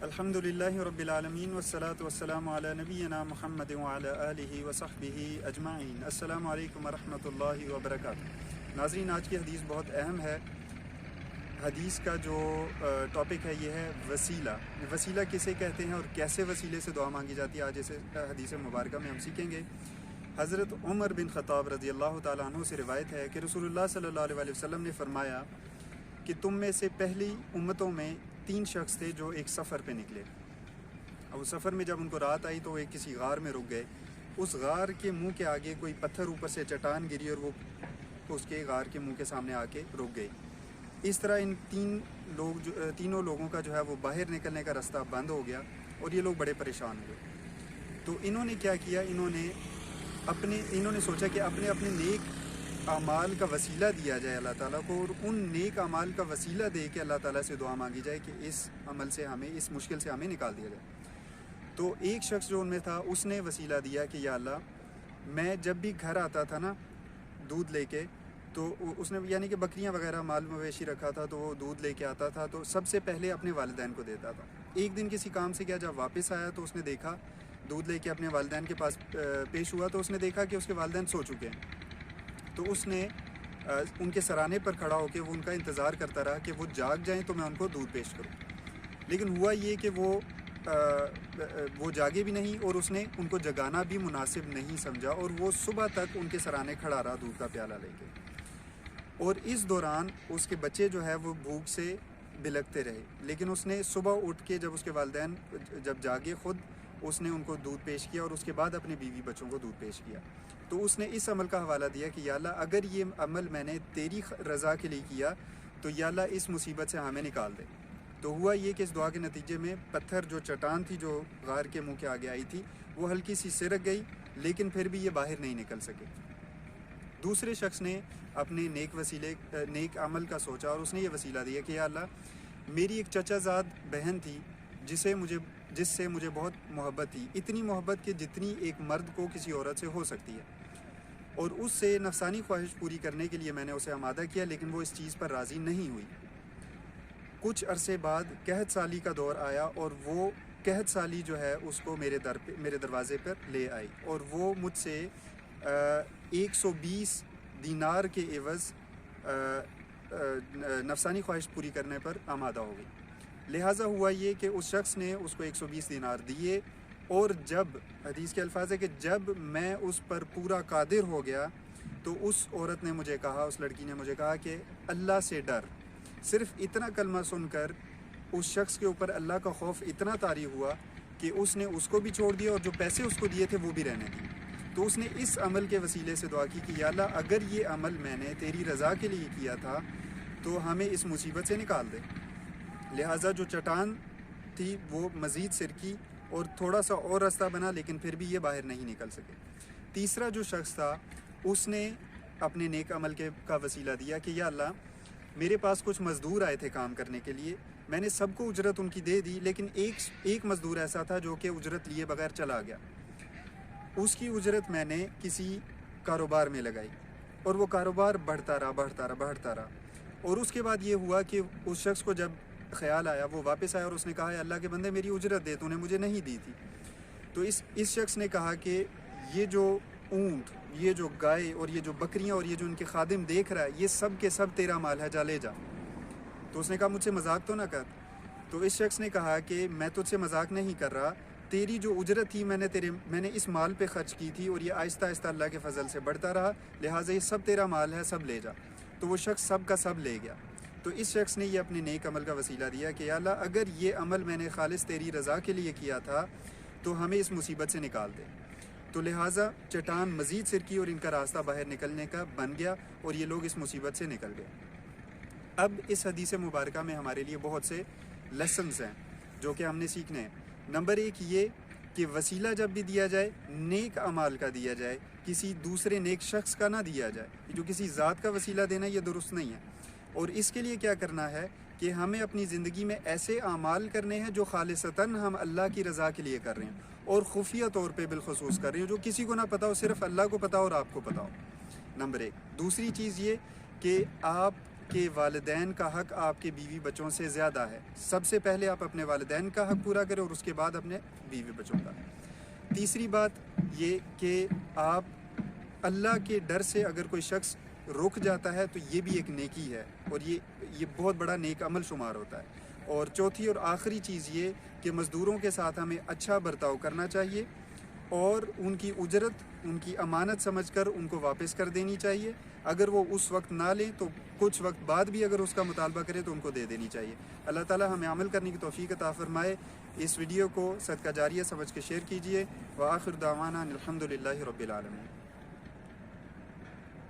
الحمدللہ رب العالمین والصلاة والسلام علی نبینا محمد وعلی آلہ وصحبہ اجمعین۔ السلام علیکم ورحمۃ اللہ وبرکاتہ۔ ناظرین، آج کی حدیث بہت اہم ہے۔ حدیث کا جو ٹاپک ہے یہ ہے وسیلہ۔ وسیلہ کسے کہتے ہیں اور کیسے وسیلے سے دعا مانگی جاتی ہے، آج اس حدیث مبارکہ میں ہم سیکھیں گے۔ حضرت عمر بن خطاب رضی اللہ تعالیٰ عنہ سے روایت ہے کہ رسول اللہ صلی اللہ علیہ وسلم نے فرمایا کہ تم میں سے پہلی امتوں میں 3 شخص تھے جو ایک سفر پہ نکلے، اور اس سفر میں جب ان کو رات آئی تو وہ کسی غار میں رک گئے۔ اس غار کے منہ کے آگے کوئی پتھر اوپر سے چٹان گری اور وہ اس کے غار کے منہ کے سامنے آ کے رک گئی۔ اس طرح ان تینوں لوگوں کا جو ہے وہ باہر نکلنے کا راستہ بند ہو گیا اور یہ لوگ بڑے پریشان ہوئے۔ تو انہوں نے کیا کیا، انہوں نے سوچا کہ اپنے نیک اعمال کا وسیلہ دیا جائے اللہ تعالیٰ کو، اور ان نیک اعمال کا وسیلہ دے کے اللہ تعالیٰ سے دعا مانگی جائے کہ اس عمل سے اس مشکل سے ہمیں نکال دیا جائے۔ تو ایک شخص جو ان میں تھا اس نے وسیلہ دیا کہ یا اللہ، میں جب بھی گھر آتا تھا نا دودھ لے کے، تو اس نے یعنی کہ بکریاں وغیرہ مال مویشی رکھا تھا تو وہ دودھ لے کے آتا تھا، تو سب سے پہلے اپنے والدین کو دیتا تھا۔ ایک دن کسی کام سے گیا، جب واپس آیا تو اس نے دیکھا، دودھ لے کے اپنے والدین کے پاس پیش ہوا تو اس نے دیکھا کہ اس کے والدین سو چکے ہیں۔ تو اس نے ان کے سرانے پر کھڑا ہو کے وہ ان کا انتظار کرتا رہا کہ وہ جاگ جائیں تو میں ان کو دودھ پیش کروں، لیکن ہوا یہ کہ وہ جاگے بھی نہیں اور اس نے ان کو جگانا بھی مناسب نہیں سمجھا، اور وہ صبح تک ان کے سرانے کھڑا رہا دودھ کا پیالہ لے کے، اور اس دوران اس کے بچے جو ہے وہ بھوک سے بلکتے رہے۔ لیکن اس نے صبح اٹھ کے جب اس کے والدین جب جاگے، خود اس نے ان کو دودھ پیش کیا اور اس کے بعد اپنے بیوی بچوں کو دودھ پیش کیا۔ تو اس نے اس عمل کا حوالہ دیا کہ یا اللہ، اگر یہ عمل میں نے تیری رضا کے لیے کیا تو یا اللہ اس مصیبت سے ہمیں نکال دے۔ تو ہوا یہ کہ اس دعا کے نتیجے میں پتھر جو چٹان تھی جو غار کے منہ کے آگے آئی تھی وہ ہلکی سی سرک گئی، لیکن پھر بھی یہ باہر نہیں نکل سکے۔ دوسرے شخص نے اپنے نیک عمل کا سوچا اور اس نے یہ وسیلہ دیا کہ یا اللہ، میری ایک چچا زاد بہن تھی جس سے مجھے بہت محبت تھی، اتنی محبت کہ جتنی ایک مرد کو کسی عورت سے ہو سکتی ہے، اور اس سے نفسانی خواہش پوری کرنے کے لیے میں نے اسے آمادہ کیا، لیکن وہ اس چیز پر راضی نہیں ہوئی۔ کچھ عرصے بعد قحط سالی کا دور آیا اور وہ قحط سالی جو ہے اس کو میرے دروازے پر لے آئی، اور وہ مجھ سے 120 دینار کے عوض نفسانی خواہش پوری کرنے پر آمادہ ہو گئی۔ لہٰذا ہوا یہ کہ اس شخص نے اس کو 120 دینار دیے، اور جب حدیث کے الفاظ ہے کہ جب میں اس پر پورا قادر ہو گیا تو اس عورت نے مجھے کہا، اس لڑکی نے مجھے کہا کہ اللہ سے ڈر۔ صرف اتنا کلمہ سن کر اس شخص کے اوپر اللہ کا خوف اتنا طاری ہوا کہ اس نے اس کو بھی چھوڑ دیا اور جو پیسے اس کو دیے تھے وہ بھی رہنے دیے۔ تو اس نے اس عمل کے وسیلے سے دعا کی کہ یا اللہ، اگر یہ عمل میں نے تیری رضا کے لیے کیا تھا تو ہمیں اس مصیبت سے نکال دے۔ لہٰذا جو چٹان تھی وہ مزید سرکی اور تھوڑا سا اور راستہ بنا، لیکن پھر بھی یہ باہر نہیں نکل سکے۔ تیسرا جو شخص تھا اس نے اپنے نیک عمل کا وسیلہ دیا کہ یا اللہ، میرے پاس کچھ مزدور آئے تھے کام کرنے کے لیے، میں نے سب کو اجرت ان کی دے دی، لیکن ایک مزدور ایسا تھا جو کہ اجرت لیے بغیر چلا گیا۔ اس کی اجرت میں نے کسی کاروبار میں لگائی اور وہ کاروبار بڑھتا رہا، اور اس کے بعد یہ ہوا کہ اس شخص کو جب خیال آیا وہ واپس آیا اور اس نے کہا، اللہ کے بندے میری اجرت دے، تو نے مجھے نہیں دی تھی۔ تو اس شخص نے کہا کہ یہ جو اونٹ، یہ جو گائے اور یہ جو بکریاں اور یہ جو ان کے خادم دیکھ رہا ہے، یہ سب کے سب تیرا مال ہے، جا لے جا۔ تو اس نے کہا مجھ سے مذاق تو نہ کر۔ تو اس شخص نے کہا کہ میں تجھ سے مذاق نہیں کر رہا، تیری جو اجرت تھی میں نے اس مال پہ خرچ کی تھی، اور یہ آہستہ آہستہ اللہ کے فضل سے بڑھتا رہا، لہٰذا یہ سب تیرا مال ہے، سب لے جا۔ تو وہ شخص سب کا سب لے گیا۔ تو اس شخص نے یہ اپنے نیک عمل کا وسیلہ دیا کہ یا اللہ، اگر یہ عمل میں نے خالص تیری رضا کے لیے کیا تھا تو ہمیں اس مصیبت سے نکال دے۔ تو لہٰذا چٹان مزید سرکی اور ان کا راستہ باہر نکلنے کا بن گیا، اور یہ لوگ اس مصیبت سے نکل گئے۔ اب اس حدیث مبارکہ میں ہمارے لیے بہت سے لیسنز ہیں جو کہ ہم نے سیکھنے ہیں۔ نمبر 1 یہ کہ وسیلہ جب بھی دیا جائے، نیک اعمال کا دیا جائے، کسی دوسرے نیک شخص کا نہ دیا جائے۔ جو کسی ذات کا وسیلہ دینا یہ درست نہیں ہے، اور اس کے لیے کیا کرنا ہے کہ ہمیں اپنی زندگی میں ایسے اعمال کرنے ہیں جو خالصتاً ہم اللہ کی رضا کے لیے کر رہے ہیں، اور خفیہ طور پہ بالخصوص کر رہے ہیں، جو کسی کو نہ پتہ ہو، صرف اللہ کو پتہ ہو اور آپ کو پتہ ہو۔ نمبر 1۔ دوسری چیز یہ کہ آپ کہ والدین کا حق آپ کے بیوی بچوں سے زیادہ ہے. سب سے پہلے آپ اپنے والدین کا حق پورا کریں اور اس کے بعد اپنے بیوی بچوں کا. تیسری بات یہ کہ آپ اللہ کے ڈر سے اگر کوئی شخص رک جاتا ہے تو یہ بھی ایک نیکی ہے اور یہ بہت بڑا نیک عمل شمار ہوتا ہے. اور چوتھی اور آخری چیز یہ کہ مزدوروں کے ساتھ ہمیں اچھا برتاؤ کرنا چاہیے اور ان کی اجرت ان کی امانت سمجھ کر ان کو واپس کر دینی چاہیے. اگر وہ اس وقت نہ لیں تو کچھ وقت بعد بھی اگر اس کا مطالبہ کرے تو ان کو دے دینی چاہیے. اللہ تعالی ہمیں عمل کرنے کی توفیق عطا فرمائے. اس ویڈیو کو صدقہ جاریہ سمجھ کے شیئر کیجیے. وآخر دعوانا الحمدللہ رب العالمین.